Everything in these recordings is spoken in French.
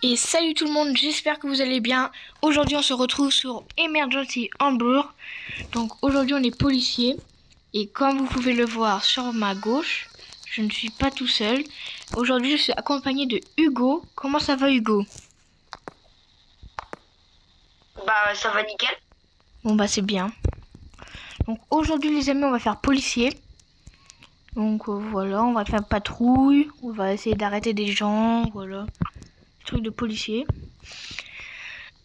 Et salut tout le monde, j'espère que vous allez bien. Aujourd'hui on se retrouve sur Emergency Hamburg. Donc aujourd'hui on est policier. Et comme vous pouvez le voir sur ma gauche, je ne suis pas tout seul. Aujourd'hui je suis accompagné de Hugo. Comment ça va Hugo? Bah ça va nickel. Bon bah c'est bien. Donc aujourd'hui les amis on va faire policier. Donc voilà, on va faire patrouille. On va essayer d'arrêter des gens, voilà. Truc de policier.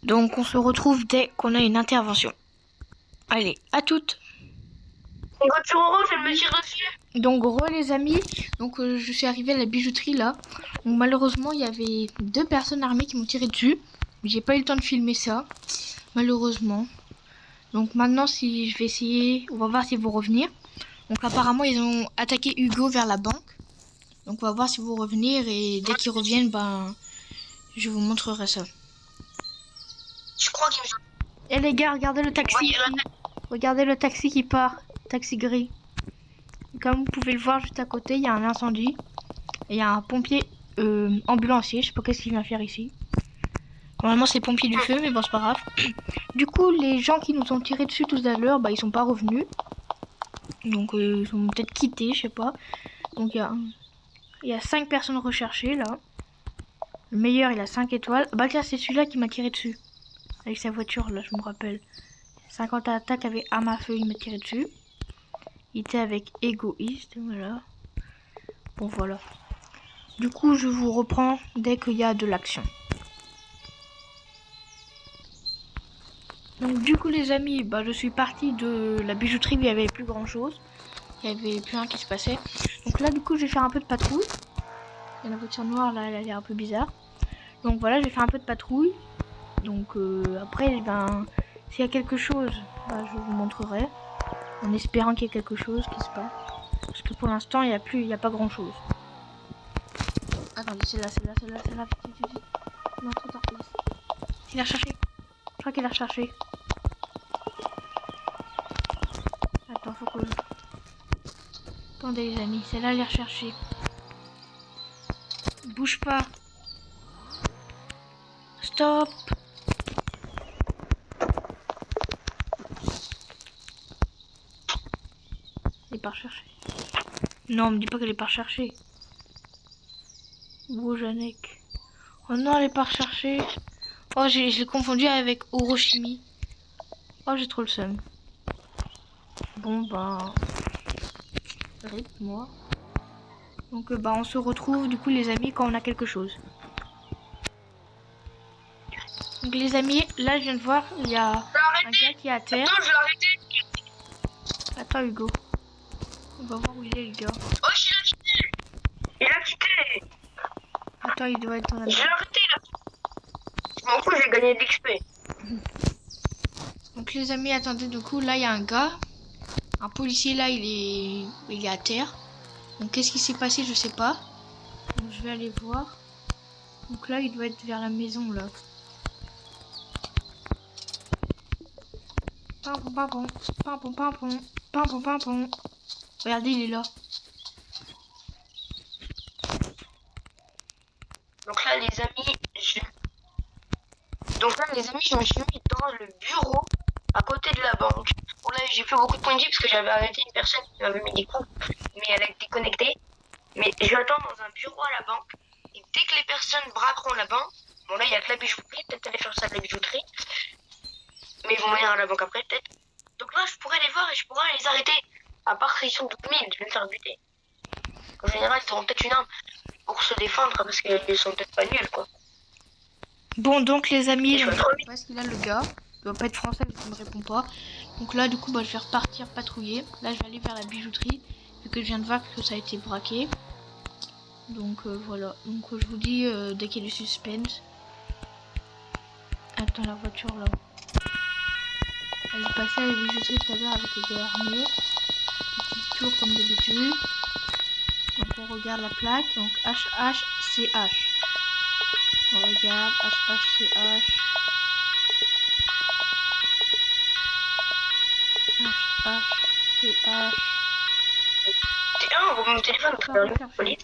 Donc on se retrouve dès qu'on a une intervention. Allez, à toutes. Une voiture rouge, elle me tire dessus. Donc les amis, donc je suis arrivée à la bijouterie là. Donc malheureusement il y avait 2 personnes armées qui m'ont tiré dessus. J'ai pas eu le temps de filmer ça, malheureusement. Donc maintenant si je vais essayer, on va voir s'ils vont revenir. Donc apparemment ils ont attaqué Hugo vers la banque. Donc on va voir s'ils vont revenir et dès qu'ils reviennent, ben je vous montrerai ça. Je crois qu'il me... Et les gars, regardez le taxi. Regardez le taxi qui part, taxi gris. Comme vous pouvez le voir juste à côté, il y a un incendie. Et il y a un pompier ambulancier, je sais pas qu'est-ce qu'il vient faire ici. Normalement c'est pompier du feu, mais bon c'est pas grave. Du coup les gens qui nous ont tiré dessus tout à l'heure, bah ils sont pas revenus. Donc ils ont peut-être quitté, je sais pas. Donc il y a 5 personnes recherchées là. Le meilleur il a 5 étoiles. Bah là c'est celui-là qui m'a tiré dessus. Avec sa voiture là, je me rappelle. 50 attaques avec arme à feu, il m'a tiré dessus. Il était avec égoïste, voilà. Bon voilà. Du coup je vous reprends dès qu'il y a de l'action. Donc du coup les amis, bah, je suis partie de la bijouterie où il n'y avait plus grand chose. Il n'y avait plus rien qui se passait. Donc là du coup je vais faire un peu de patrouille. Et la voiture noire là elle a l'air un peu bizarre. Donc voilà, je vais faire un peu de patrouille. Donc après ben s'il y a quelque chose, bah, je vous montrerai. En espérant qu'il y ait quelque chose qui se passe. Parce que pour l'instant il n'y a pas grand chose. Attendez, c'est là. Vite. Non, trop tard, police. Il a recherché. Je crois qu'il a recherché. Attends, faut que... Attendez les amis, c'est là les rechercher. Bouge pas. Stop. Elle est pas recherchée. Non, me dis pas qu'elle est pas recherchée. Wojanek. Oh non, elle est pas recherchée. Oh, je l'ai confondu avec Orochimi. Oh, j'ai trop le seum. Bon, bah... Rip, moi. Donc, bah, on se retrouve, du coup, les amis, quand on a quelque chose. Donc, les amis, là, je viens de voir, il y a un gars qui est à terre. Attends, je l'ai arrêté. Attends, Hugo. On va voir où il est, le gars. Oh, il a quitté. Il a quitté. Attends, il doit être en Je l'ai arrêté là. Je m'en fous, j'ai gagné de l'XP. Donc les amis, attendez, du coup, là, il y a un gars. Un policier, là, il est à terre. Donc qu'est-ce qui s'est passé, je sais pas. Donc je vais aller voir. Donc là, il doit être vers la maison, là. Pimpon, pimpon, pimpon, pimpon, pimpon, pimpon. Regardez, il est là. Donc là, les amis, je me suis mis dans le bureau à côté de la banque. Bon là, j'ai fait beaucoup de points de vie parce que j'avais arrêté une personne qui m'avait mis des coups, mais elle a été connectée. Mais j'attends dans un bureau à la banque. Et dès que les personnes braqueront la banque, bon là, il y a que la bijouterie, peut-être aller faire ça de la bijouterie. Mais ils vont venir à la banque après, peut-être. Donc là, je pourrais les voir et je pourrais les arrêter. À part s'ils sont 12 000, je vais me faire buter. En général, ils auront peut-être une arme pour se défendre parce qu'ils sont peut-être pas nuls, quoi. Bon, donc les amis, Je je vais sais pas ce qu'il a, le gars. Il doit pas être français parce qu'il me répond pas. Donc là, du coup, bah, je vais repartir patrouiller. Là, je vais aller vers la bijouterie vu que je viens de voir que ça a été braqué. Donc voilà. Donc je vous dis dès qu'il y a du suspense. Attends, la voiture là. Elle est passée à la bijouterie tout à l'heure avec les gars armés. Petit tour comme d'habitude. Donc on regarde la plaque. Donc HHCH. On regarde HHCH. HHCH. Tiens, mon téléphone, Pas recherché.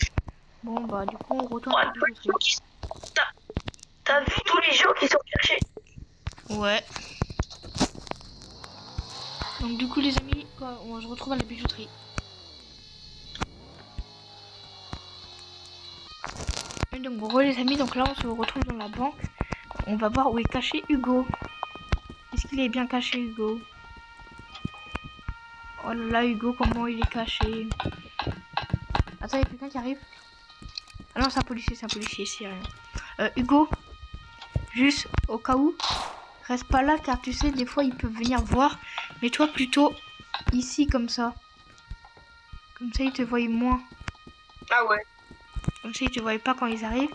Bon bah du coup on retourne à la bijouterie. Ouais. Donc du coup les amis, on se retrouve à la bijouterie. Et donc bon les amis, donc là on se retrouve dans la banque. On va voir où est caché Hugo. Est-ce qu'il est bien caché Hugo? Oh là là Hugo, comment il est caché? Attends, il y a quelqu'un qui arrive. Ah non, c'est un policier, c'est rien. Hugo, juste au cas où, reste pas là car tu sais, des fois ils peuvent venir voir. Mais toi plutôt ici comme ça. Comme ça ils te voient moins. Ah ouais. Comme ça ils te voient pas quand ils arrivent.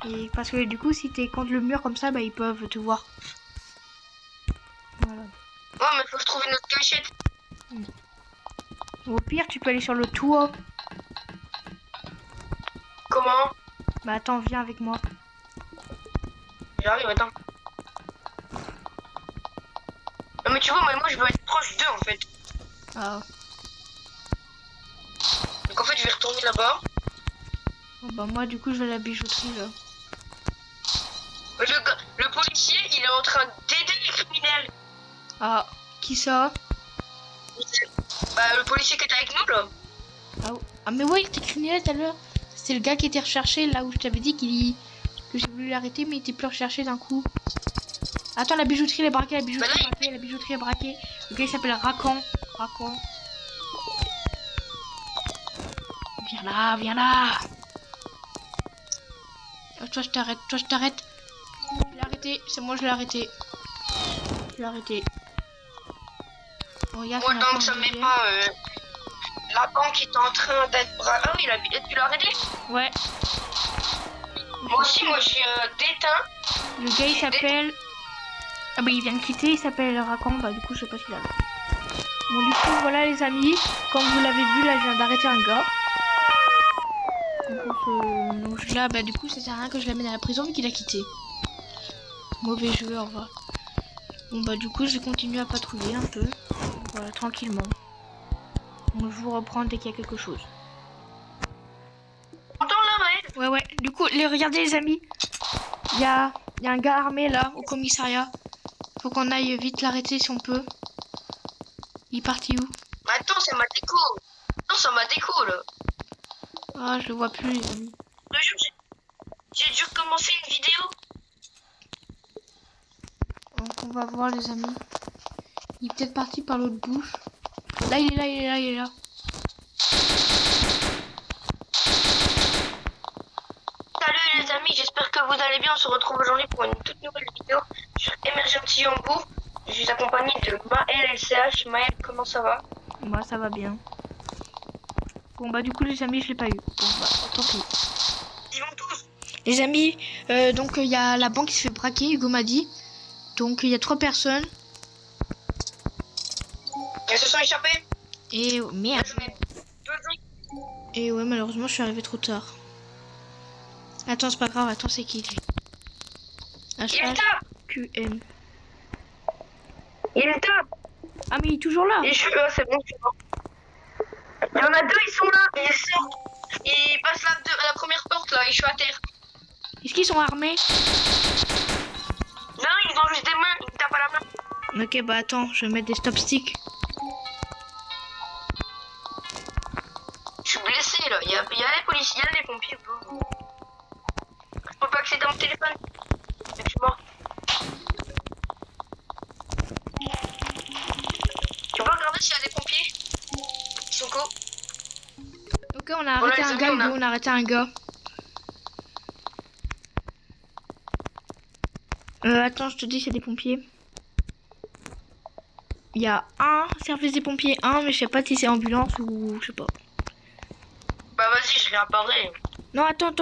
Et parce que du coup si t'es contre le mur comme ça, bah ils peuvent te voir. Voilà. Ouais, mais faut se trouver notre cachette. Au pire tu peux aller sur le toit. Comment? Bah attends, viens avec moi. J'arrive, attends. Non mais tu vois, moi je veux être proche d'eux en fait. Ah. Donc en fait je vais retourner là-bas. Oh, bah moi du coup je vais à la bijouterie là. Le policier il est en train d'aider les criminels. Ah, qui ça? Bah le policier qui était avec nous là. Ah, ah mais ouais, il était criminel tout à l'heure. C'est le gars qui était recherché là où je t'avais dit que j'ai voulu l'arrêter mais il était plus recherché d'un coup. Attends, la bijouterie est braquée, la bijouterie est braquée. Le gars il s'appelle Racan. Viens là, viens là. Toi je t'arrête. Je l'ai arrêté, c'est moi je l'ai arrêté. Bon, regarde, Moi c'est tant Racan, que ça le met deuxième. pas la banque est en train d'être Ah oui, tu l'as arrêté? Ouais. Moi aussi, moi j'ai déteint. Le gars il s'appelle... Ah bah il vient de quitter, il s'appelle Racan, bah du coup je sais pas s'il a. Bon du coup voilà les amis, comme vous l'avez vu là je viens d'arrêter un gars. Donc là bah du coup ça sert à rien que je l'amène à la prison vu qu'il a quitté. Mauvais joueur va. Bon bah du coup je vais continuer à patrouiller un peu. Voilà, tranquillement. Donc je vous reprends dès qu'il y a quelque chose. Entends là, ouais. Ouais, du coup regardez les amis. Il y a un gars armé là au commissariat. Faut qu'on aille vite l'arrêter si on peut. Il est parti où? Attends, c'est ma déco. Non, c'est ma déco là. Ah je le vois plus les amis. Le jour, j'ai dû commencer une vidéo. Donc on va voir les amis. Il est peut-être parti par l'autre bouche. Là il est là. Salut les amis, j'espère que vous allez bien. On se retrouve aujourd'hui pour une toute nouvelle vidéo sur Emergency Hambourg. Je suis accompagné de Maël LCH. Maël, comment ça va? Moi ça va bien. Bon bah du coup les amis je l'ai pas eu. Bon bah tant pis. Ils vont tous. Les amis, donc il y a la banque qui se fait braquer, Hugo m'a dit. Donc il y a 3 personnes. Ils se sont échappés. Et merde. J'en ai 2 ans. Et ouais malheureusement je suis arrivé trop tard. Attends c'est pas grave, attends c'est qui lui? Il tape. HHQM. Il tape. Ah mais il est toujours là. Et je suis là, c'est bon, c'est bon. Il y en a 2, ils sont là. Ils sortent. Ils passent la première porte là. Et je suis à terre. Est-ce qu'ils sont armés? Non, ils ont juste des mains. Ils tapent à la main. Ok bah attends, je vais mettre des stop sticks. Je suis blessé là. Il y a les policiers, il y a les pompiers. Je peux pas accéder à mon téléphone. Je suis mort. Tu peux regarder s'il y a des pompiers? Ils sont co. Ok on a arrêté un gars, Hugo, on a arrêté un gars. Attends, je te dis, c'est des pompiers. Il y a un service des pompiers, mais je sais pas si c'est ambulance ou je sais pas. Bah vas-y, je vais apparaître. Non, attends.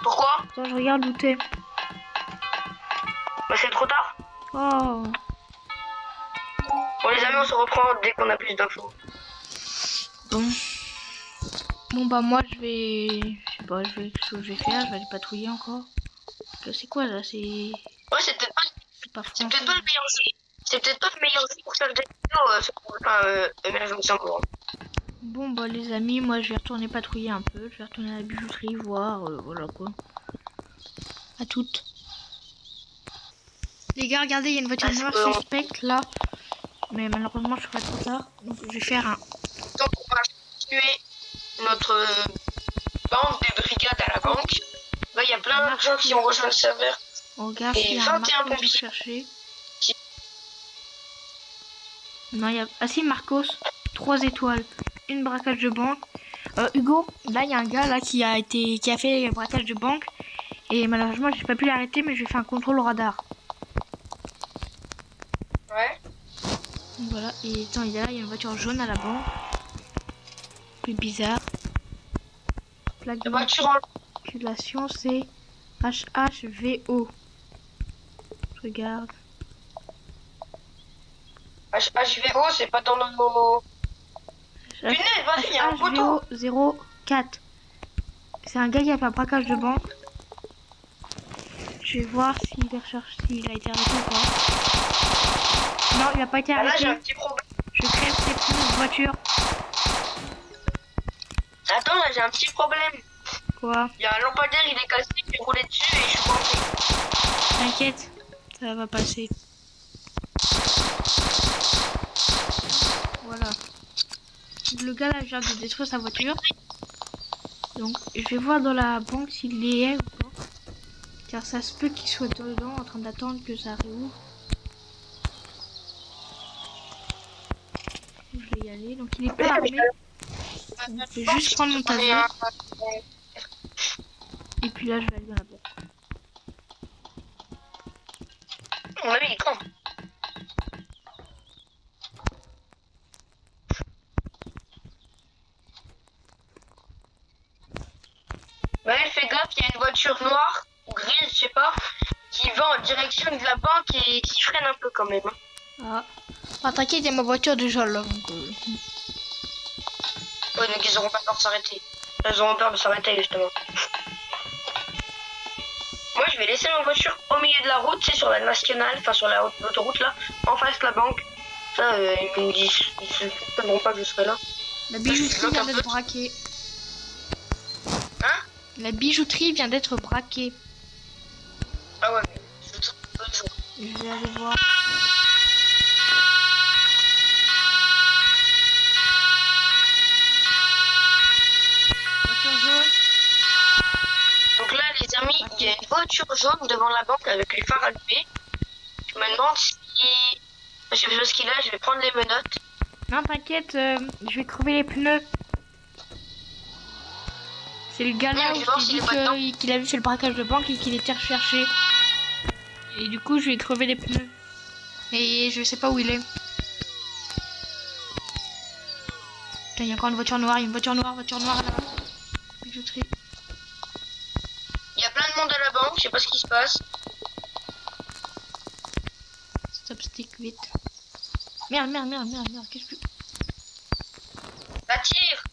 Pourquoi? Attends, je regarde où t'es. Bah c'est trop tard. Oh. Bon les amis, on se reprend dès qu'on a plus d'infos. Bon bah moi je vais... Je sais pas, je vais faire, je vais aller patrouiller encore. C'est quoi là? C'est... Ouais, c'est peut-être pas français. le meilleur jeu. C'est peut-être pas le meilleur jeu pour faire des vidéos Emergency Hambourg. Bon bah les amis, moi je vais retourner patrouiller un peu. Je vais retourner à la bijouterie, voir, voilà quoi. À toutes. Les gars, regardez, il y a une voiture Parce noire que- suspecte là. Mais malheureusement, je serai trop tard. Donc, je vais faire un. Donc on va tuer notre bande de brigades à la banque. Là, il y a plein de gens qui ont rejoint le serveur. On regarde Et s'il y a 21 un Marcos pompiers. chercher. Non, il y a. Ah si, Marcos. 3 étoiles. Une braquage de banque. Hugo, là, il y a un gars là qui a fait le braquage de banque. Et malheureusement, j'ai pas pu l'arrêter, mais j'ai fait un contrôle au radar. Ouais. Donc, voilà. Et attends, il y a une voiture jaune à la banque. Plus bizarre. Plaque La voiture en d'immatriculation, c'est HHVO. Je regarde. HVO, c'est pas dans nos... Punaise, vas-y, il y a un poteau. HHVO 04. C'est un gars qui a fait un braquage de banque. Je vais voir s'il est recherché, s'il a été arrêté ou pas. Non, il n'a pas été Ah, là, arrêté. j'ai un petit problème. Je crève ses pneus de voiture. Attends, là, j'ai un petit problème. Quoi? Il y a un lampadaire, il est cassé, j'ai roulé dessus et je suis coincé. T'inquiète, ça va passer. Voilà. Le gars là vient de détruire sa voiture. Donc je vais voir dans la banque s'il y est ou pas. Car ça se peut qu'il soit dedans en train d'attendre que ça réouvre. Je vais y aller. Donc il est pas armé. Donc, je vais juste prendre mon taser. Et puis là je vais aller dans la banque. On a mis quand? Ouais, fais gaffe, il y a une voiture noire ou grise, je sais pas, qui va en direction de la banque et qui freine un peu quand même. Hein. Ah, t'inquiète, il y a ma voiture déjà là. Donc, Ouais, donc ils auront pas peur de s'arrêter. Ils auront peur de s'arrêter justement. Moi, je vais laisser ma voiture au milieu de la route, c'est sur la nationale, enfin sur l'autoroute là, en face de la banque. Ça, ils se étonneront pas que je serai là. La bijouterie vient d'être braquée. Hein? La bijouterie vient d'être braquée. Ah ouais, mais Je vais aller voir. Voiture jaune. Donc là, les amis, il y a une voiture jaune devant la banque avec les phares allumés. Je me demande si... Je sais pas ce qu'il a, je vais prendre les menottes. Non, t'inquiète, je vais crever les pneus. C'est le gars là où je vais voir je s'il est t'ai pas dedans. dit qu'il avait fait le braquage de banque et qu'il était recherché. Et du coup, je vais crever les pneus. Et je sais pas où il est. Putain, il y a encore une voiture noire, il y a une voiture noire là. Bijouterie. Il y a plein de monde à la banque, je sais pas ce qui se passe. Stop stick, vite. Merde, qu'est-ce que... Bah tire.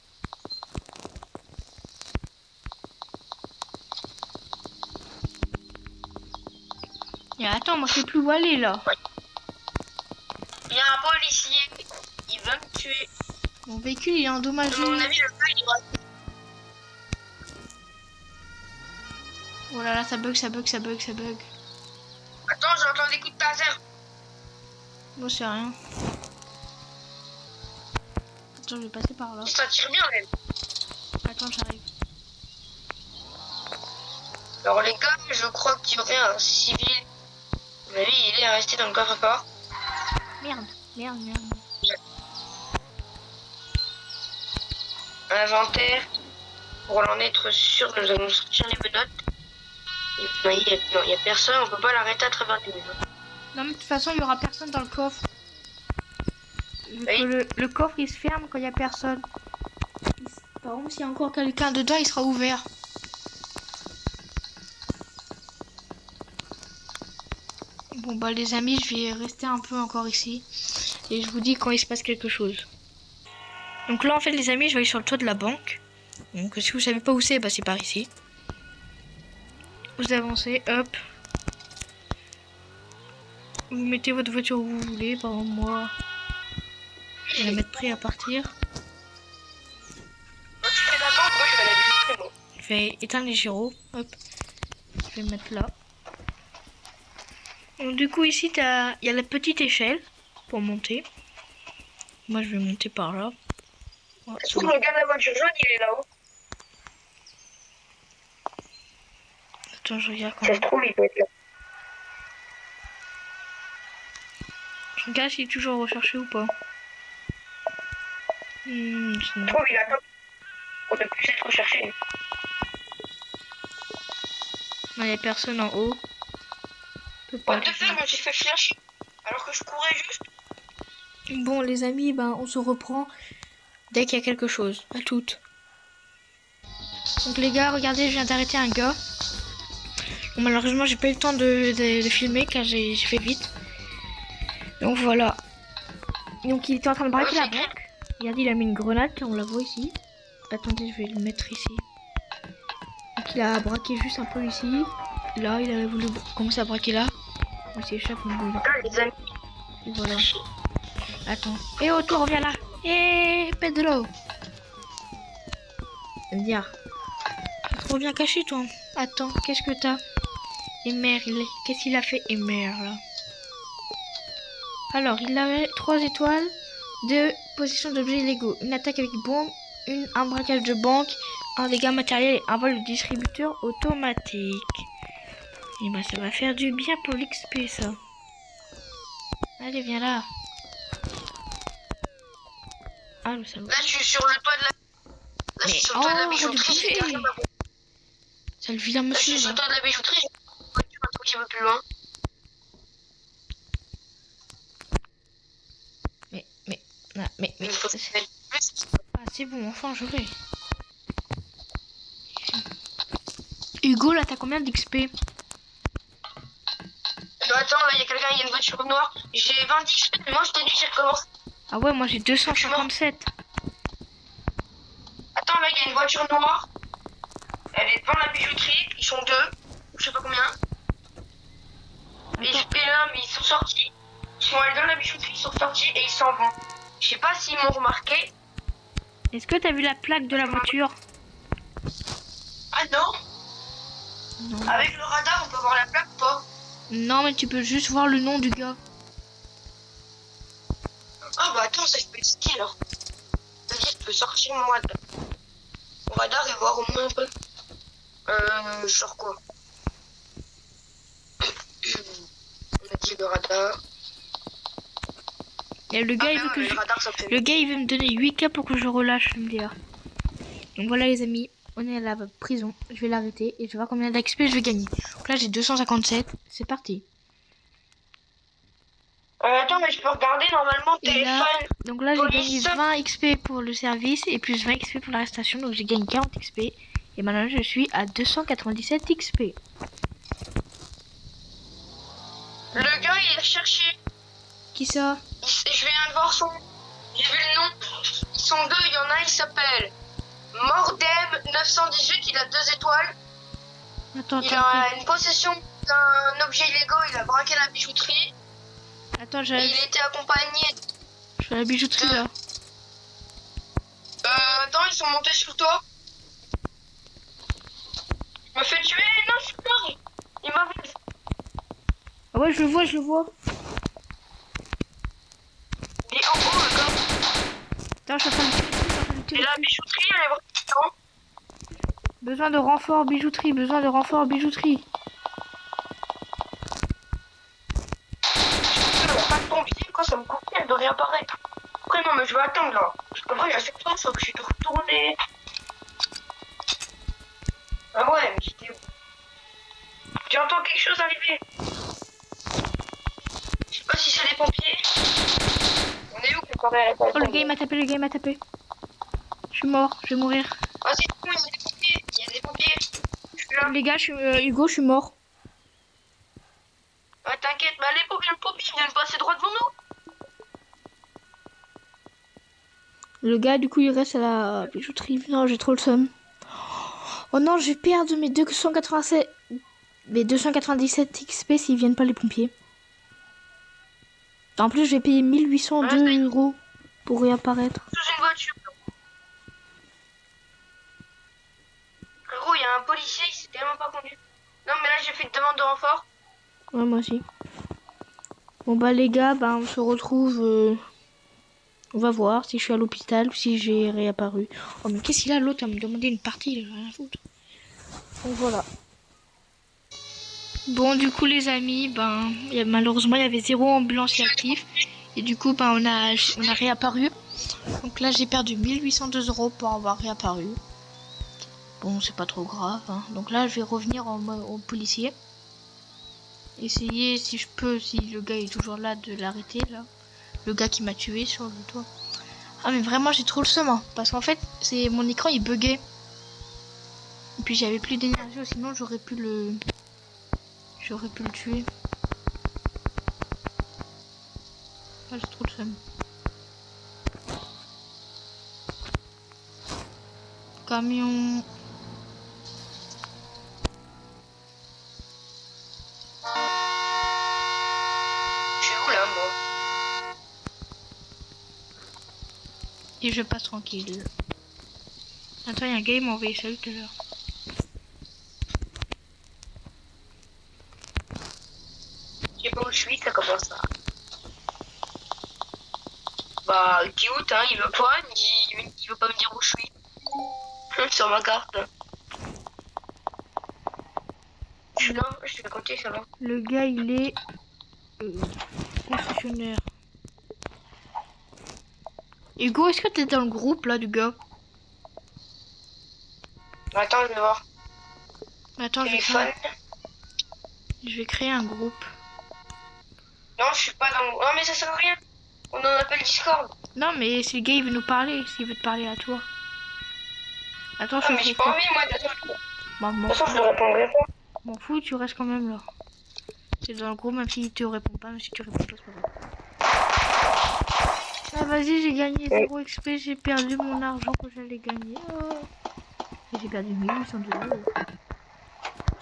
Et attends, moi je sais plus où aller là. Il y a un policier, il va me tuer. Mon véhicule il est endommagé. À mon avis, le gars, il doit... Oh là là, ça bug. Attends, j'entends des coups de taser. Moi c'est rien. Attends, je vais passer par là. Ça tire bien, même. Attends, j'arrive. Alors les gars, je crois qu'il y aurait un civil. À mon avis, il est resté dans le coffre-fort. Merde. Inventaire. Pour en être sûr, nous allons sortir les menottes. Non, il y a personne, on peut pas l'arrêter à travers les menottes. Non mais de toute façon, il y aura personne dans le coffre. Vu Oui. que le coffre il se ferme quand il y a personne. Par contre, s'il y a encore quelqu'un dedans, il sera ouvert. Bon bah les amis, je vais rester un peu encore ici. Et je vous dis quand il se passe quelque chose. Donc là en fait les amis, je vais aller sur le toit de la banque. Donc si vous savez pas où c'est, bah c'est par ici. Vous avancez, hop. Vous mettez votre voiture où vous voulez. Par exemple moi, je vais la mettre prêt à partir. Quand tu fais la banque, moi je vais la visiter, moi. Je vais éteindre les gyros. Hop. Je vais le mettre là. Donc, du coup, ici, il y a la petite échelle pour monter. Moi, je vais monter par là. Ouais, Est-ce que regarde la voiture jaune, il est là-haut. attends, je regarde quand Ça se même. trouve, il peut être là. Je regarde s'il est toujours recherché ou pas. Ça se trouve, il attend qu'on ne puisse être recherché. il n'y a personne en haut. Peut pas What the fuck, je me suis fait flasher. Alors que je courais juste. Bon, les amis, on se reprend dès qu'il y a quelque chose. À toutes. Donc, les gars, regardez, je viens d'arrêter un gars. Bon, malheureusement, j'ai pas eu le temps de filmer car j'ai fait vite. Donc, voilà. Donc, il était en train de braquer la banque. Regardez, il a mis une grenade, on la voit ici. Attendez, je vais le mettre ici. Donc, il a braqué juste un peu ici. Là, il avait voulu commencer à braquer là. Il s'échappe, mais bon, Les amis. et voilà. Attends. Et oh, toi, reviens là. Et Pedro. Viens. Tu te reviens caché, toi. Attends, qu'est-ce que t'as? Emer, qu'est-ce qu'il a fait, Emer, là? Alors, il avait 3 étoiles, 2 possessions d'objets illégaux, une attaque avec bombe, un braquage de banque, un dégât matériel et un vol de distributeur automatique. Et bah, ça va faire du bien pour l'XP, ça. Allez, viens là. Ah, le salaud. Là, je suis sur le toit de la. Là, je suis sur le toit de la bijouterie. J'ai derrière ma voiture. C'est le vilain Là, je monsieur, suis sur là. le toit de la bijouterie. J'ai une voiture un tout petit peu plus loin. Mais, Il faut se mettre plus. Ah, c'est bon, enfin, je vais. Hugo, là, t'as combien d'XP? Attends, là, il y a quelqu'un, il y a une voiture noire. J'ai 20 XP, mais moi, je t'ai dit, j'ai recommencé. Ah ouais, moi j'ai 257. Attends, là, il y a une voiture noire. Elle est devant la bijouterie. Ils sont deux. Je sais pas combien. Et XP là, mais ils sont sortis. Ils sont allés dans la bijouterie, ils sont sortis et ils s'en vont. Je sais pas s'ils m'ont remarqué. Est-ce que t'as vu la plaque de la voiture? Ah non. Non. Avec le radar, on peut voir la plaque ou pas? Non, mais tu peux juste voir le nom du gars. Ah bah attends, ça je peux le skier alors. C'est-à-dire je peux sortir mon radar et voir au moins un peu. Genre quoi? On a dit le radar. Et le gars, il veut que le radar, ça fait... le gars, il veut me donner 8K pour que je relâche MDR. Donc voilà les amis, on est à la prison. Je vais l'arrêter et je vais voir combien d'XP je vais gagner. Donc là j'ai 257, c'est parti. attends, mais je peux regarder normalement téléphone. Donc là j'ai gagné 20 XP pour le service et plus 20 XP pour l'arrestation. Donc j'ai gagné 40 XP. Et maintenant je suis à 297 XP. Le gars il est recherché. Qui ça? Je viens de voir son... J'ai vu le nom. Ils sont deux, il y en a, il s'appelle Mordem 918, il a 2 étoiles. Attends, il a une possession d'un objet illégal, il a braqué la bijouterie. Attends, et il était accompagné... Je fais la bijouterie là. Attends, ils sont montés sur toi. Il m'a fait tuer, non, je suis mort. Il m'a fait... Ah ouais, je le vois, je le vois. Il est en haut, le gars. Attends, je suis en train de tirer. Et la bijouterie, elle est vraiment... Besoin de renfort bijouterie, besoin de renfort bijouterie. Pas de pompier, quoi, ça me coupe, elle doit réapparaître. Après, non, mais je vais attendre là. Parce qu'après, à chaque fois, il faut que je suis retourné. Ah ouais, mais j'étais où? Tu entends quelque chose arriver? Je sais pas si c'est des pompiers. On est où comparé à la Oh, le gars il m'a tapé, le gars il m'a tapé. Je suis mort, je vais mourir. Ah, c'est bon, il y a des pompiers. Il y a des pompiers. Je suis là. Les gars, Hugo, je suis mort. Ah, t'inquiète, mais allez, le pompier vient de passer droit devant nous. Le gars, du coup, il reste à la bijouterie. Non, j'ai trop le seum. Oh non, je vais perdre mes 297 XP s'ils viennent pas les pompiers. En plus, je vais payer 1802 € pour réapparaître. Sous une voiture. Frérot, il y a un policier, il s'est tellement pas conduit. Non, mais là, j'ai fait une demande de renfort. Ouais, moi aussi. Bon bah les gars, bah on se retrouve. On va voir si je suis à l'hôpital ou si j'ai réapparu. Oh mais qu'est-ce qu'il a l'autre à me demander une partie, il a rien à foutre. Donc voilà. Bon du coup les amis, ben malheureusement il y avait 0 ambulancier actif. Et du coup ben on a réapparu. Donc là j'ai perdu 1802 € pour avoir réapparu. Bon c'est pas trop grave. Hein. Donc là je vais revenir au policier. Essayer si je peux, si le gars est toujours là, de l'arrêter là. Le gars qui m'a tué sur le toit. Ah mais vraiment j'ai trop le seum hein, parce qu'en fait c'est mon écran il buguait. Et puis j'avais plus d'énergie, sinon j'aurais pu le tuer. Ah j'ai trop le seum. Camion. Je suis où là, moi? Et je passe tranquille. Attends, il y a un gars qui m'a envoyé ça tout à l'heure. Je sais pas où je suis, ça commence ça. Bah, cute, hein, il veut pas, il veut pas me dire où je suis. Sur ma carte. Je suis là, je vais compter, ça va. Le gars il est concessionnaire. Hugo, est-ce que t'es dans le groupe là du gars? Attends, je vais voir. Attends, Téléphone. je vais créer un groupe. Non, je suis pas dans. Non, mais ça sert à rien. On en appelle Discord. Non mais si le gars il veut nous parler, s'il veut te parler à toi. Attends, Non, mais j'ai pas envie, moi, d'attendre. Bah, De toute façon, je le répondrai pas. m'en fous, tu restes quand même là. C'est dans le groupe, même s'il te répond pas, même si tu réponds pas, c'est pas grave. Ah vas-y, j'ai gagné 0 XP, j'ai perdu mon argent que j'allais gagner. Oh. Et j'ai perdu 1802 €.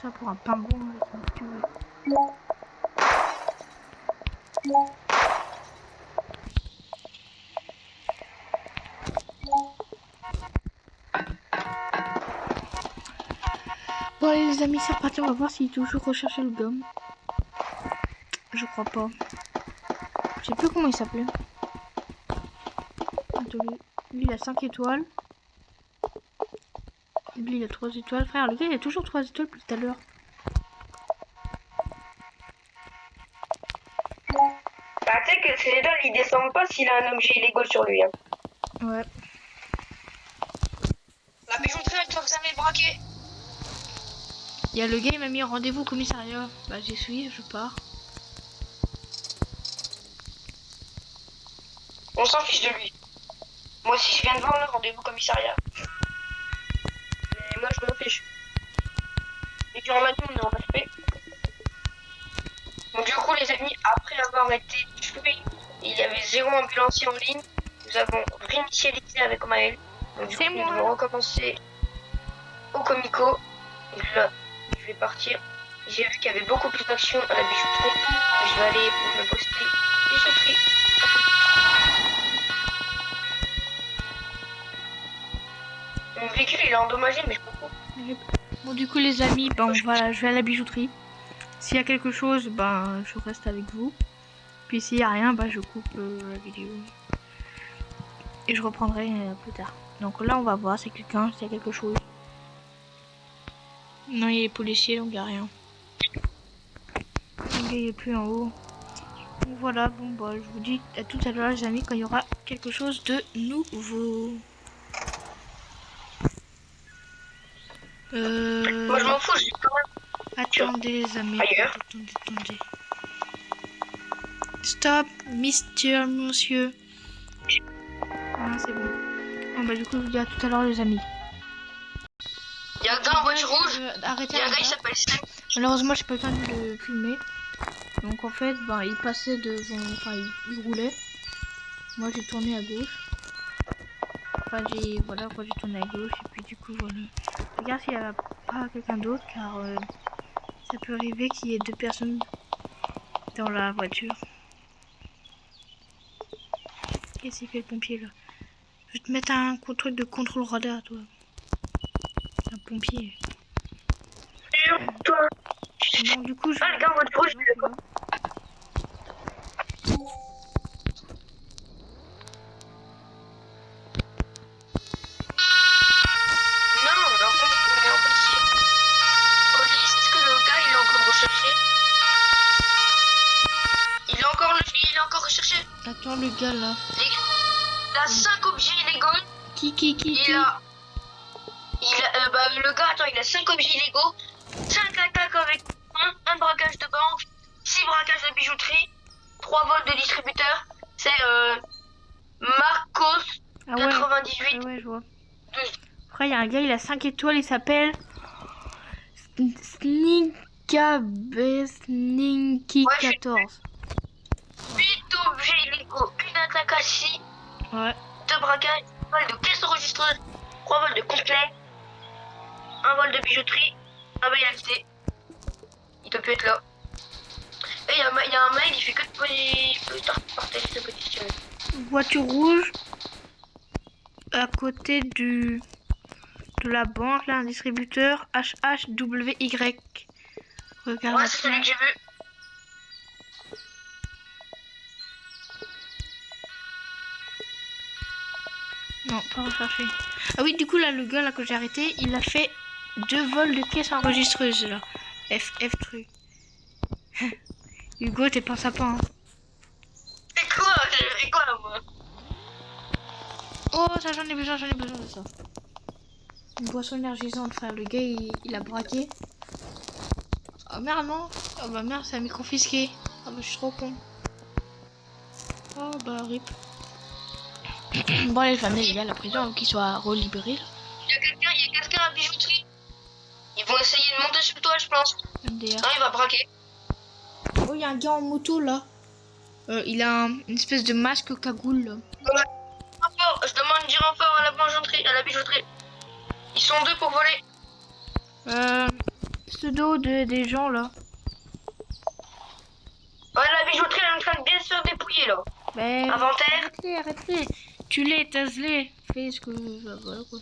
Ça pour un pingouin là, qui m'a tué. Bon allez les amis, c'est reparti, on va voir s'il est toujours recherché le gomme. Je crois pas. Je sais plus comment il s'appelait. Attends, lui il a 5 étoiles. Lui il a 3 étoiles. Frère, le gars il a toujours 3 étoiles depuis tout à l'heure. Bah, tu sais que ces étoiles, ils descendent pas s'il a un objet illégal sur lui. Hein. Ouais. La bijouterie, elle doit jamais braquer. Il y a le gars, il m'a mis rendez-vous au commissariat. Bah j'y suis, je pars. On s'en fiche de lui. Moi aussi, je viens de voir le rendez-vous au commissariat. Mais moi, je m'en fiche. Et durant maintenant, on est en respect. Donc, du coup, les amis, après avoir été tué, il y avait 0 ambulancier en ligne. Nous avons réinitialisé avec Maël. Donc, du coup, nous devons recommencer au Comico. Donc là, je vais partir. J'ai vu qu'il y avait beaucoup plus d'action à la bijouterie. Et je vais aller me poster bijouterie. Mon véhicule il est endommagé, mais je m'en fous. Bon du coup les amis, ben voilà, je vais à la bijouterie. S'il y a quelque chose, ben je reste avec vous. Puis s'il y a rien, ben je coupe la vidéo. Et je reprendrai plus tard. Donc là on va voir si quelqu'un, s'il y a quelque chose. Non, il est policier, donc il n'y a rien. Le gars il est plus en haut. Donc voilà, bon bah je vous dis à tout à l'heure les amis quand il y aura quelque chose de nouveau. Moi je m'en fous, je dis quand même. Attendez les amis. Ailleurs. Attendez. Stop, monsieur. Ah, c'est bon. Bon bah du coup je vous dis à tout à l'heure les amis. Il y a un gars en voiture rouge. Arrêtez. Il y a un gars qui s'appelle Sam. Malheureusement j'ai pas eu le temps de le filmer. Donc en fait bah il passait devant. Enfin il roulait. Moi j'ai tourné à gauche. Enfin j'ai tourné à gauche et puis du coup voilà. Regarde s'il y a pas quelqu'un d'autre car ça peut arriver qu'il y ait 2 personnes dans la voiture. Qu'est-ce qu'il fait le pompier là? Je vais te mettre un truc de contrôle radar toi. Un pompier. Toi. Bon du coup je... Ah le gars en voiture rouge, je le vois. Attends, le gars là. Il a 5 objets illégaux. Qui Le gars, attends, il a 5 objets illégaux, 5 attaques avec un braquage de banque, 6 braquages de bijouterie, 3 vols de distributeurs. C'est Marcos Ah ouais. 98. Ouais, je vois. Après, il y a un gars, il a 5 étoiles, il s'appelle Sninky Ouais, 14. 8 objets illégaux, une attaque à 6, Ouais. 2 braquages, 1 vol de caisse enregistreuse, 3 vols de complet, 1 vol de bijouterie. Ah bah il a quitté. Il peut plus être là. Et il y a un mail, il fait que de partager de position. Voiture rouge à côté de la banque, là, un distributeur HHWY. Regarde. Ouais, c'est celui que j'ai vu. Non, pas recherché. Ah oui, du coup, là, le gars là, que j'ai arrêté, il a fait 2 vols de caisse enregistreuse, là. FF truc. Hugo, t'es pas sapin, hein. C'est quoi? J'ai fait quoi, moi? Oh, ça, j'en ai besoin de ça. Une boisson énergisante, frère. Le gars, il a braqué. Oh merde, non. Oh bah merde, ça m'est confisqué. Oh bah, je suis trop con. Oh bah, rip. Bon, allez, je vais amener les gars à la prison avant qu'ils soient relibérés, là. Il y a quelqu'un à la bijouterie. Ils vont essayer de monter sur toi, je pense. MDR. Non, il va braquer. Oh, il y a un gars en moto, là. Il a une espèce de masque cagoule, là. Renfort, je demande du renfort à la bijouterie, Ils sont 2 pour voler. Pseudo des gens, là. Ouais, la bijouterie elle est en train de bien se dépouiller, là. Mais... Inventaire. Arrête-les. Tue-les, taise-les. Fais ce que... Bah, voilà, quoi.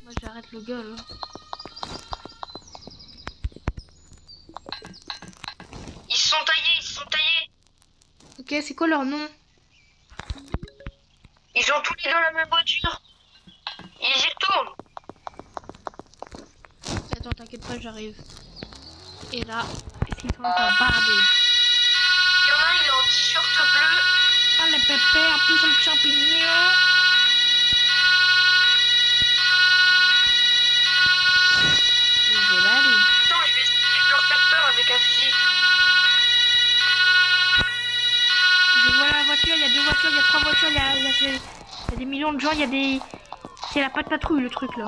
Moi, j'arrête le gars, là. Ils se sont taillés. Ok, c'est quoi leur nom? Ils ont tous les deux la même voiture. Ils y retournent. Attends, t'inquiète pas, j'arrive. Et là, ils sont encore bardés. Il y en a un, il est en t-shirt bleu. Ah, les pépères, plus le champignon. Je vais aller. Attends, je vais essayer de leur faire peur avec un fusil. Je vois la voiture, il y a 2 voitures, il y a 3 voitures, il y a des millions de gens, il y a des... C'est la patte patrouille, le truc, là.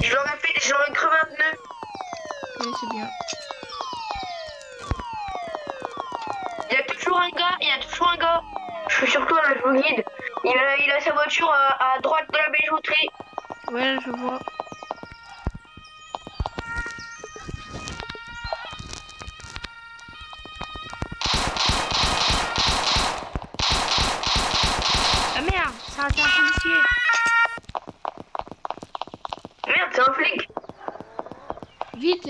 Je leur ai crevé un pneu. Oui, c'est bien. Il y a toujours un gars. Je suis sur toi, là, je vous guide. Il a sa voiture à droite de la bijouterie. Ouais, je vois. Ah merde, c'est un policier. Merde, c'est un flic. Vite,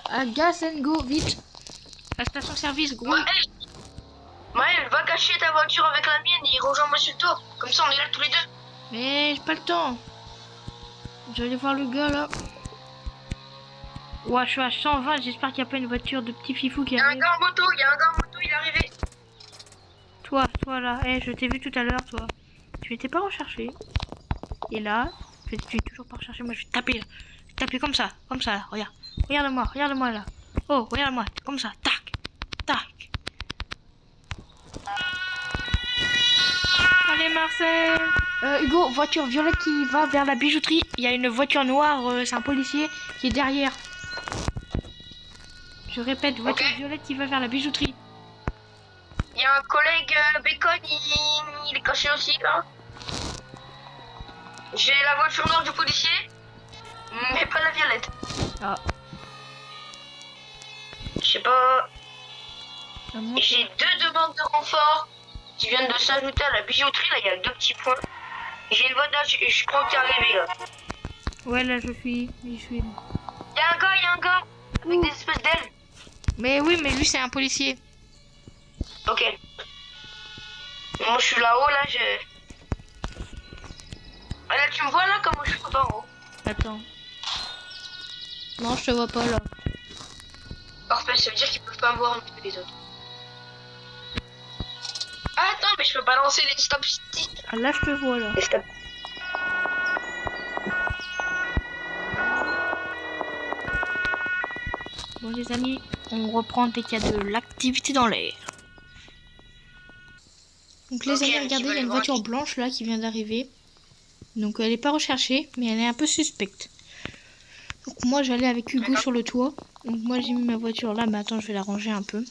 à Gas and Go, vite. La station service, gros. Maël, va cacher ta voiture avec la mienne et rejoins-moi sur toi. Comme ça, on est là tous les deux. Mais j'ai pas le temps. Je vais aller voir le gars là. Ouais, je suis à 120, j'espère qu'il n'y a pas une voiture de petit fifou qui Il y a un arrive. gars en moto, il est arrivé. Toi là, je t'ai vu tout à l'heure, toi. Tu n'étais pas recherché. Et là, tu es toujours pas recherché, moi je vais te taper. Je vais te taper comme ça, regarde. Regarde-moi là. Oh, regarde-moi, comme ça, tac, tac. Allez Marcel. Hugo, voiture violette qui va vers la bijouterie. Il y a une voiture noire, c'est un policier qui est derrière. Je répète, voiture violette qui va vers la bijouterie. Il y a un collègue Bacon, il est caché aussi là. J'ai la voiture noire du policier, mais pas la violette. Ah. Je sais pas. J'ai 2 demandes de renfort qui viennent de s'ajouter à la bijouterie. Là, il y a 2 petits points. J'ai une voiture, je crois que t'es arrivé là. Ouais, là, je suis. Il y a un gars avec des espèces d'ailes. Mais oui, mais lui, c'est un policier. Ok. Moi, je suis là-haut, là, Ah, là, tu me vois là, comment je suis tout en haut. Attends. Non, je te vois pas là. Parfait, ça veut dire qu'ils peuvent pas me voir un peu les autres. mais je peux pas lancer les stop sticks. Ah, là, je te vois, là. Les stop. Bon, les amis, on reprend dès qu'il y a de l'activité dans l'air. Donc, les Ok, amis, un petit regardez, il y a une volley voiture branch. blanche, là, qui vient d'arriver. Donc, elle n'est pas recherchée, mais elle est un peu suspecte. Donc, moi, j'allais avec Hugo D'accord. sur le toit. Donc, moi, j'ai mis ma voiture là. Mais attends, je vais la ranger un peu.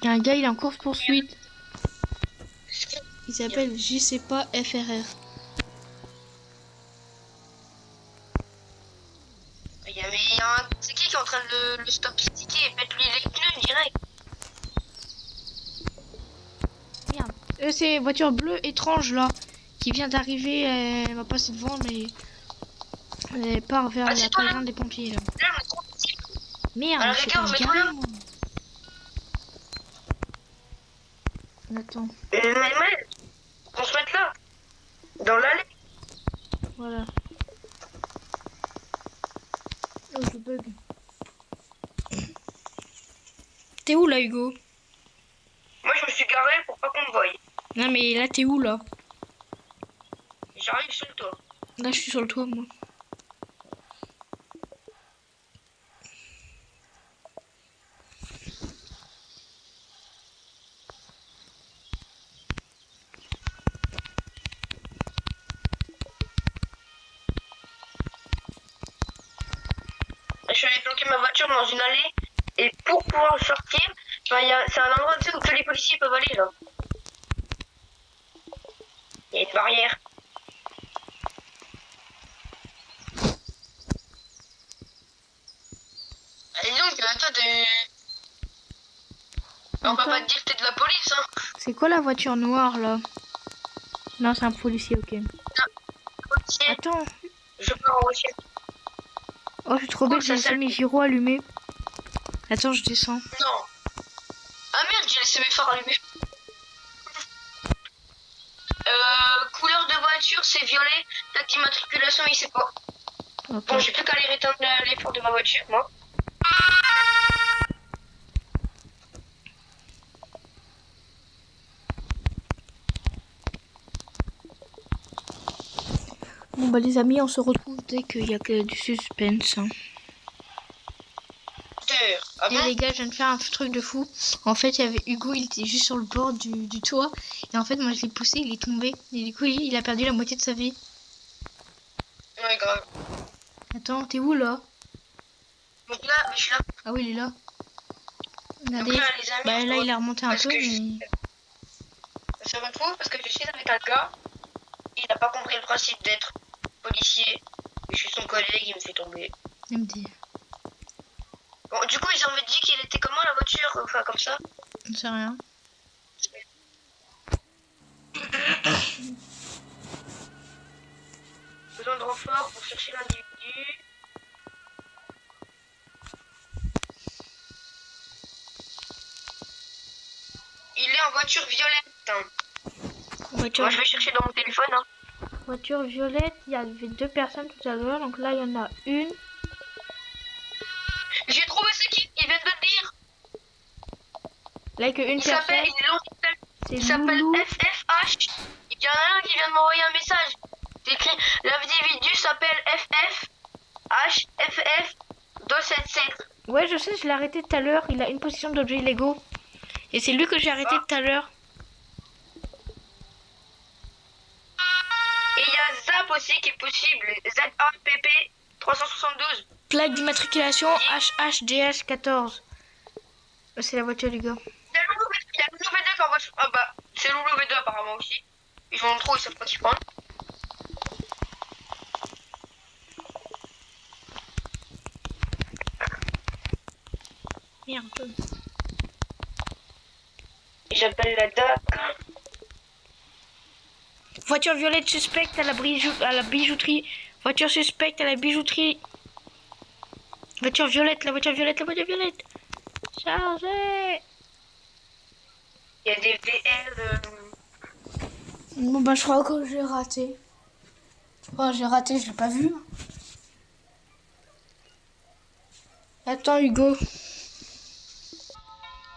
Il y a un gars, il est en course-poursuite. Il s'appelle je sais pas FRR. C'est qui est en train de le stop sticker et pète lui les pneus direct? Merde. C'est une voiture bleue étrange là. Qui vient d'arriver. Elle va passer devant, mais. Elle part vers Ah, la c'est toi là? caserne des pompiers là. Là, je me trompe. Merde, Alors, je sais regarde, pas me mets-toi garer là. moi. Attends, Mais, qu'on se mette là. Dans l'allée. voilà. Oh, je bug. T'es où là, Hugo? Moi, je me suis garé pour pas qu'on me voie. Non, mais là, t'es où là? J'arrive sur le toit. Là, je suis sur le toit, moi. Je suis allé planquer ma voiture dans une allée. Et pour pouvoir sortir, enfin, c'est un endroit tu sais, où que les policiers peuvent aller là. Il y a une barrière. Et donc, toi, on peut pas te dire que t'es de la police, hein. C'est quoi la voiture noire là? Non, c'est un policier, ok. Policier, Attends. je pars en voiture. Oh, je suis trop bête, j'ai laissé mes gyros allumés. Attends, je descends. Non. Ah merde, j'ai laissé mes phares allumés. Couleur de voiture, c'est violet. Plaque d'immatriculation, il sait pas. Ok. Bon, j'ai plus qu'à aller éteindre les phares de ma voiture, moi. Bon bah les amis, on se retrouve dès qu'il y a que du suspense. Hein. Ah Et bon? les gars, je viens de faire un truc de fou. En fait, il y avait Hugo, il était juste sur le bord du toit. Et en fait, moi je l'ai poussé, il est tombé. Et du coup, il a perdu la moitié de sa vie. Ouais, grave. Attends, t'es où là? Donc là, je suis là. Ah oui, il est là. Donc Regardez. là, les amis, Bah là, il a remonté un parce peu, que mais... je se retrouve parce que je suis avec un gars. Il n'a pas compris le principe d'être policier. Et je suis son collègue, il me fait tomber. Il me dit... Bon, du coup, ils avaient dit qu'il était comment la voiture? Enfin, comme ça. Je sais rien. Besoin de renfort pour chercher l'individu. Il est en voiture violette. Voiture... Moi, je vais chercher dans mon téléphone. Hein. Voiture violette, il y avait 2 personnes tout à l'heure. Donc là, il y en a une. J'ai trouvé ce qui. Il vient de le dire. Là, que une Il personne. s'appelle. C'est Il s'appelle Loulou. FFH. Il y en a un qui vient de m'envoyer un message. C'est écrit l'individu s'appelle FF 277. Ouais, je sais, je l'ai arrêté tout à l'heure. Il a une possession d'objets illégaux. Et c'est lui que j'ai arrêté tout à l'heure. Et il y a Zap aussi qui est possible. ZAPP 372. Plaque d'immatriculation HHDH 14. C'est la voiture du gars. Il y a Loulou V2 qui envoie. Ah bah, c'est Loulou V2 apparemment aussi. Ils vont trop, ils savent pas s'y prendre. Merde. J'appelle la DAC. Voiture violette suspecte à la bijouterie. Voiture suspecte à la bijouterie. Voiture violette, la voiture violette, la voiture violette. Chargez. Il y a des VL. Bon bah je crois que j'ai raté. Je l'ai pas vu. Attends, Hugo.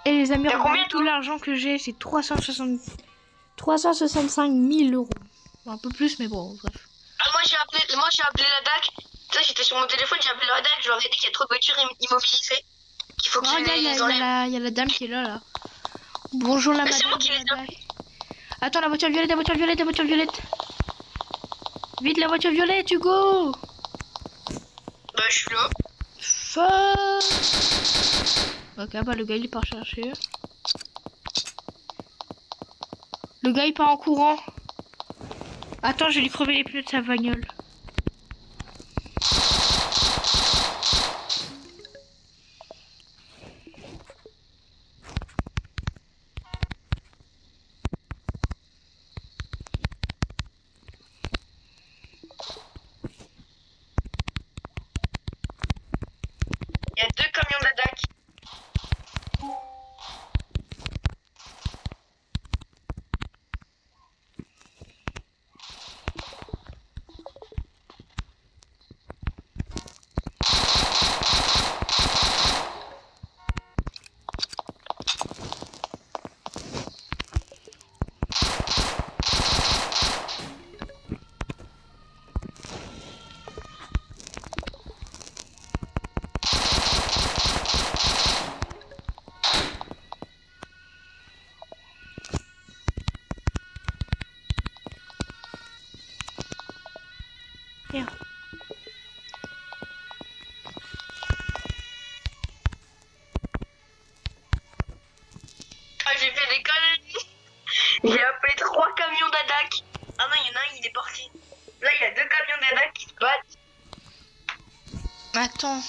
Et les amis, T'as regardez combien, tout toi l'argent que j'ai, c'est 365 000 euros. Bon, un peu plus, mais bon, bref. Ah, moi j'ai appelé la DAC. Tu sais, j'étais sur mon téléphone, j'ai appelé la DAC, je leur ai dit qu'il y a trop de voitures immobilisées. Qu'il faut que Oh, je regarde, il les enlève. y a la dame qui est là, là. Bonjour la Mais c'est madame moi qui de les la ai. DAC. Attends, la voiture violette, la voiture violette, la voiture violette. Vite, la voiture violette, Hugo. Bah, je suis là. Fuck. Ok, bah le gars il part chercher. Le gars il part en courant. Attends, je vais lui crever les pneus de sa bagnole. Il y a 2 camions de la DAC. Tiens. Ah, j'ai fait des conneries. J'ai appelé 3 camions d'ADAC. Ah non, il y en a un, il est parti. Là, il y a 2 camions d'ADAC qui se battent. Attends.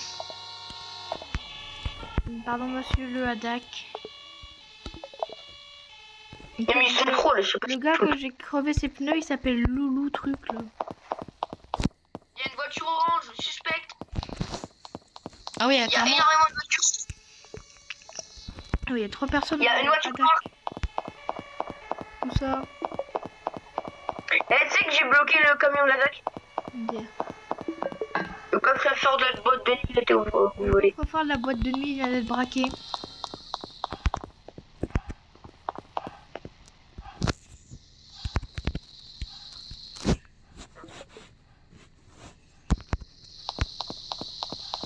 Pardon monsieur le Hadak. Mais ils sont trop, là, je sais pas Le ce gars qu'ils font. que j'ai crevé ses pneus, il s'appelle Loulou truc là. Il y a une voiture orange, suspecte. Ah oui, Il y a attends. énormément de voitures. Ah oui, il y a 3 personnes. Il y a une voiture Hadak. orange. Tout ça. Eh, tu sais que j'ai bloqué le camion de l'ADAC. Bien. Le coffre-fort de la boîte de nuit, il était volé. Faut faire la boîte de nuit, il vient d'être braqué.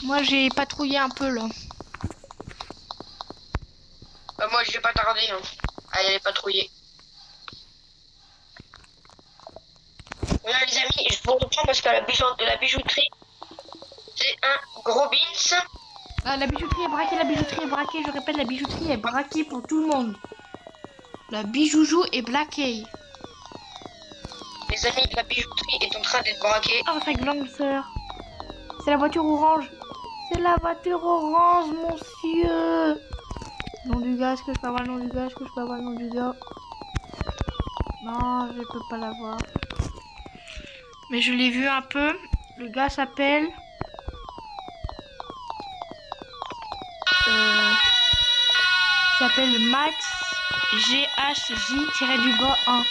Moi j'ai patrouillé un peu là. Moi, je vais pas tarder. Hein. Allez, aller patrouiller. Voilà, les amis, je vous reprends parce que la bijouterie, c'est un gros beans. Ah, la bijouterie est braquée, la bijouterie est braquée. Je répète, la bijouterie est braquée pour tout le monde. La bijoujou est braquée. Les amis, la bijouterie est en train d'être braquée. Oh, ça gangster. C'est la voiture orange. C'est la voiture orange, monsieur. Nom du gars, est-ce que je peux avoir le nom du gars? Est-ce que je peux avoir le nom du gars? Non, je peux pas l'avoir. Mais je l'ai vu un peu. Le gars s'appelle... il s'appelle Max GHJ-1.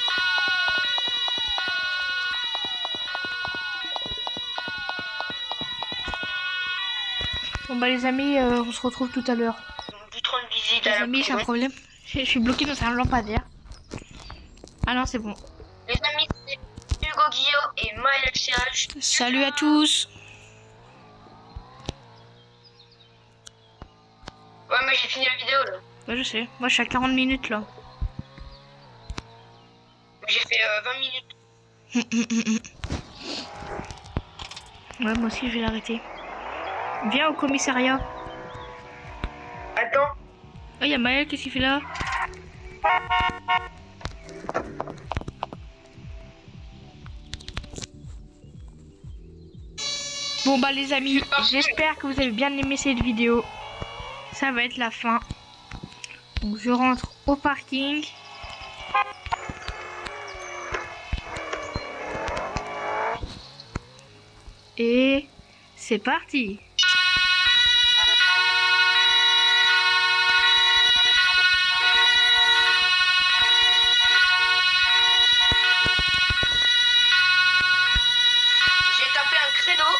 Bon bah les amis, on se retrouve tout à l'heure. Vous rendre visite Les à la amis, j'ai un prison. problème. Je suis bloquée dans un lampadaire. Ah non, c'est bon. Les amis, c'est Hugo Guillot et Maël CH. Salut à tous. Ouais, mais j'ai fini la vidéo là. Ouais, je sais. Moi, je suis à 40 minutes là. J'ai fait 20 minutes. Ouais, moi aussi, je vais l'arrêter. Viens au commissariat. Attends. Oh, il y a Maël, qu'est-ce qu'il fait là? Bon bah les amis, j'espère que vous avez bien aimé cette vidéo. Ça va être la fin. Donc je rentre au parking. Et c'est parti. J'ai tapé un créneau.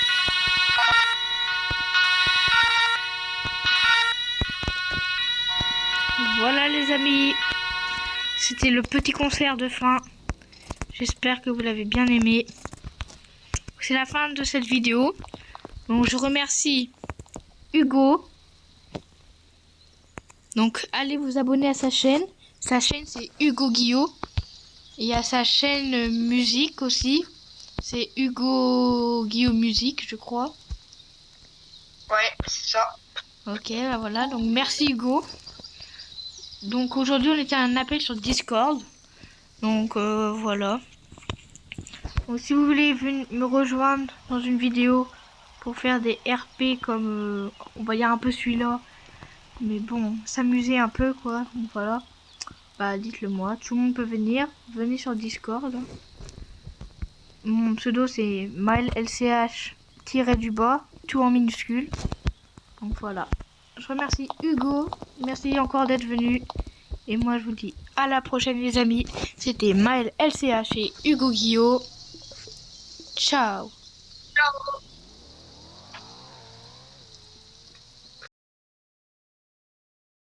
les amis. C'était le petit concert de fin. J'espère que vous l'avez bien aimé. C'est la fin de cette vidéo. Donc je remercie Hugo. Donc allez vous abonner à sa chaîne. Sa chaîne c'est Hugo Guillot. Il y a sa chaîne musique aussi. C'est Hugo Guillot Musique, je crois. Ouais, c'est ça. Ok, bah voilà. Donc merci Hugo. Donc aujourd'hui on était à un appel sur Discord. Donc voilà. Donc si vous voulez me rejoindre dans une vidéo pour faire des RP comme on va dire un peu celui-là. Mais bon, s'amuser un peu quoi. Donc voilà. Bah dites-le moi. Tout le monde peut venir. Venez sur Discord. Mon pseudo c'est MileLCH-du-bas. Tout en minuscule. Donc voilà. Je remercie Hugo. Merci encore d'être venu. Et moi je vous dis à la prochaine les amis. C'était Maël LCH et Hugo Guillot. Ciao. Ciao.